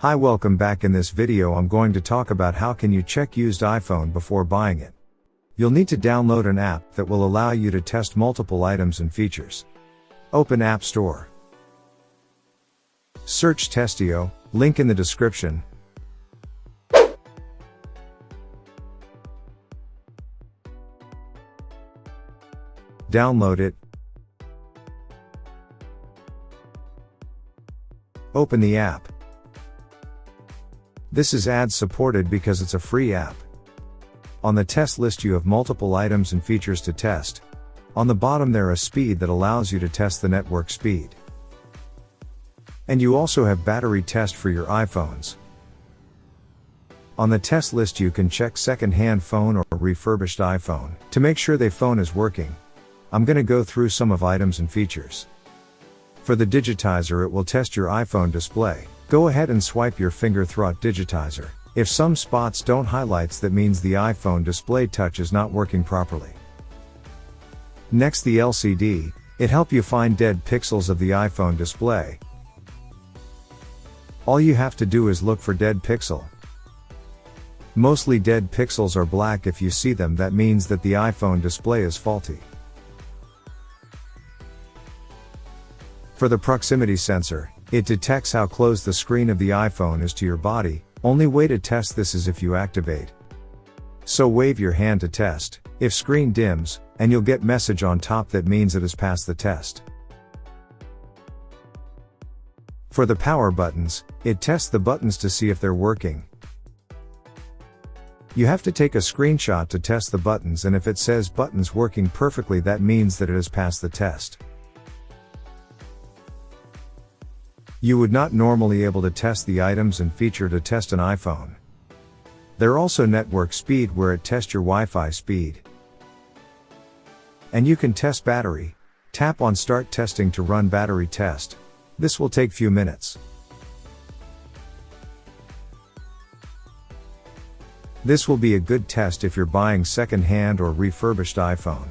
Hi, welcome back. In this video I'm going to talk about how can you check used iPhone before buying it. You'll need to download an app that will allow you to test multiple items and features. Open App Store. Search Testio, link in the description. Download it. Open the app. This is ad supported because it's a free app. On the test list you have multiple items and features to test. On the bottom there is speed that allows you to test the network speed. And you also have battery test for your iPhones. On the test list you can check second-hand phone or refurbished iPhone to make sure the phone is working. I'm gonna go through some of items and features. For the digitizer, it will test your iPhone display. Go ahead and swipe your finger throughout digitizer. If some spots don't highlights, that means the iPhone display touch is not working properly. Next, the LCD, it help you find dead pixels of the iPhone display. All you have to do is look for dead pixel. Mostly dead pixels are black. If you see them, that means that the iPhone display is faulty. For the proximity sensor, it detects how close the screen of the iPhone is to your body. Only way to test this is if you activate. So wave your hand to test. If screen dims, and you'll get message on top, that means it has passed the test. For the power buttons, it tests the buttons to see if they're working. You have to take a screenshot to test the buttons, and if it says buttons working perfectly, that means that it has passed the test. You would not normally able to test the items and feature to test an iPhone. There also network speed, where it tests your Wi-Fi speed. And you can test battery. Tap on start testing to run battery test. This will take few minutes. This will be a good test if you're buying second-hand or refurbished iPhone.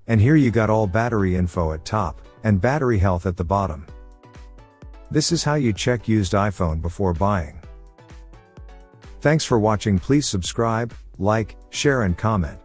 And here you got all battery info at top, and battery health at the bottom. This is how you check used iPhone before buying. Thanks for watching. Please subscribe, like, share and comment.